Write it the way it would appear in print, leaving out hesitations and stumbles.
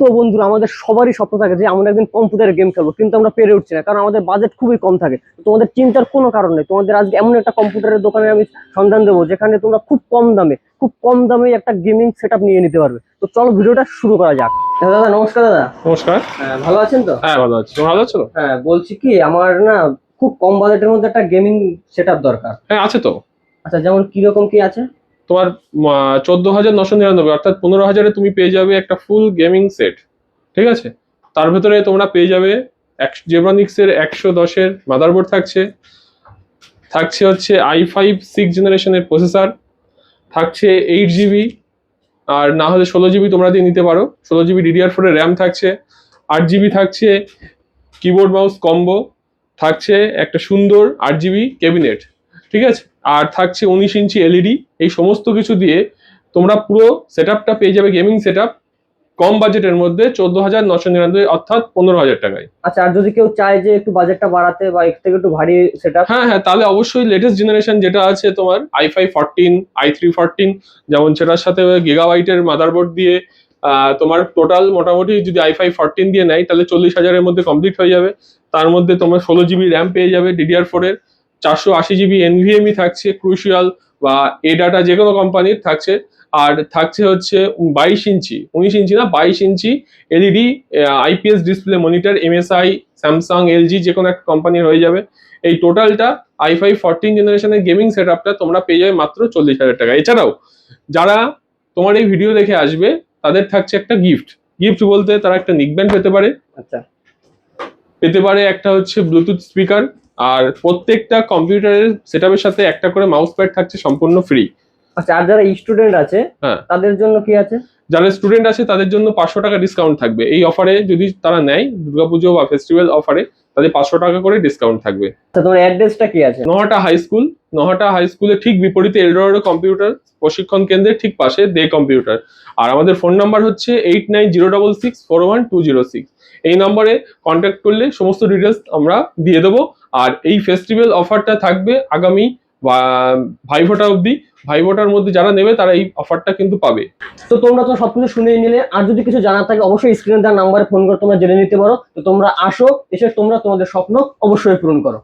তো বন্ধুরা, আমাদের সবারই স্বপ্ন থাকে যে আমরা একদিন কম্পিউটারে গেম খেলবো, কিন্তু আমরা পেরে উঠছি না, কারণ আমাদের বাজেট খুবই কম থাকে। তো তোমাদের চিন্তার কোনো কারণ নেই, তোমাদের আজকে এমন একটা কম্পিউটারের দোকানে আমি সন্ধান দেবো যেখানে তোমরা খুব কম দামে একটা গেমিং সেটআপ নিয়ে নিতে পারবে। তো চলো ভিডিওটা শুরু করা যাক। হ্যাঁ দাদা, নমস্কার। দাদা নমস্কার। ভালো আছেন তো? হ্যাঁ, ভালো আছি। তুমি ভালো আছো? হ্যাঁ, বলছি কি, আমার না খুব কম বাজেটের মধ্যে একটা গেমিং সেটআপ দরকার। হ্যাঁ, আছে তো। আচ্ছা, যেমন কিরকম কি আছে? তোমার 14,999, অর্থাৎ 15,000-এ তুমি পেয়ে যাবে একটা ফুল গেমিং সেট। ঠিক আছে। তার ভেতরে তোমরা পেয়ে যাবে জেব্রানিক্সের 110-এর মাদারবোর্ড থাকছে। থাকছে হচ্ছে i5 6 জেনারেশনের প্রসেসর। থাকছে 8 জিবি, আর না হলে 16 জিবি তোমরা দিয়ে নিতে পারো। 16 জিবি DDR4 এর র্যাম থাকছে। 8 জিবি থাকছে কিবোর্ড মাউস কম্বো। থাকছে একটা সুন্দর 8 জিবি ক্যাবিনেট। ঠিক আছে। আর থাকছে 19 ইঞ্চি এলইডি। এই সমস্ত কিছু দিয়ে তোমরা পুরো সেটআপটা পেয়ে যাবে, গেমিং সেটআপ, কম বাজেটের মধ্যে 14,999, অর্থাৎ 15,000 টাকায়। আচ্ছা, আর যদি কেউ চায় যে একটু বাজেটটা বাড়াতে বা এর থেকে একটু ভারী সেটআপ? হ্যাঁ হ্যাঁ, তাহলে অবশ্যই লেটেস্ট জেনারেশন যেটা আছে তোমার i5 14, i3 14, যেমন সেটার সাথে গিগাবাইটের মাদারবোর্ড দিয়ে তোমার টোটাল মোটামুটি যদি i5 14 দিয়ে নেয় তাহলে 40,000-এর মধ্যে কমপ্লিট হয়ে যাবে। তার মধ্যে তোমার 16 জিবি র্যাম পেয়ে যাবে DDR4 এর, 480 জিবি NVMe থাকছে, ক্রুশিয়াল বা এ ডাটা যে কোনো কোম্পানির থাকছে। আর থাকছে হচ্ছে 22 ইঞ্চি, 19 ইঞ্চি না, 22 inch LED IPS display monitor, MSI, Samsung, LG যে কোনো একটা কোম্পানির হয়ে যাবে। এই টোটালটা i5 14 জেনারেশনের গেমিং সেটআপটা তোমরা পেয়ে যাবে মাত্র 40,000 টাকা। এছাড়াও যারা তোমার এই ভিডিও দেখে আসবে তাদের থাকছে একটা গিফট বলতে তারা একটা নিকব্যান্ড পেতে পারে। আচ্ছা, পেতে পারে একটা হচ্ছে ব্লুটুথ স্পিকার। আর প্রত্যেকটা কম্পিউটারের সেটআপের সাথে একটা করে মাউস প্যাড থাকছে সম্পূর্ণ ফ্রি। আচ্ছা, আর যারা স্টুডেন্ট আছে হ্যাঁ, তাদের জন্য কি আছে? যারা স্টুডেন্ট আছে তাদের জন্য 500 টাকা ডিসকাউন্ট থাকবে এই অফারে। যদি তারা নেয় দুর্গাপুজো বা ফেস্টিভ্যাল অফারে, তাদের 500 টাকা করে ডিসকাউন্ট থাকবে। আচ্ছা, তোমার অ্যাড্রেসটা কি আছে? নহাটা হাই স্কুলের ঠিক বিপরীতে এলডোরাডো কম্পিউটার প্রশিক্ষণ কেন্দ্রের ঠিক পাশে দে কম্পিউটার। আর আমাদের ফোন নাম্বার হচ্ছে 8906641206। এই নম্বরে কন্ট্যাক্ট করলে সমস্ত ডিটেলস আমরা দিয়ে দেবো। আর এই ফেস্টিভ্যাল অফারটা থাকবে আগামী ভাইফোঁটা অবধি। ভাইফোঁটার মধ্যে যারা নেবে তারা এই অফারটা কিন্তু পাবে। তো তোমরা তো সবকিছু শুনেই নিলে, আর যদি কিছু জানার থাকে অবশ্যই স্ক্রিনে দেওয়া নাম্বারে ফোন করে তোমরা জেনে নিতে পারো। তো তোমরা আসো, এসে তোমরা তোমাদের স্বপ্ন অবশ্যই পূরণ করো।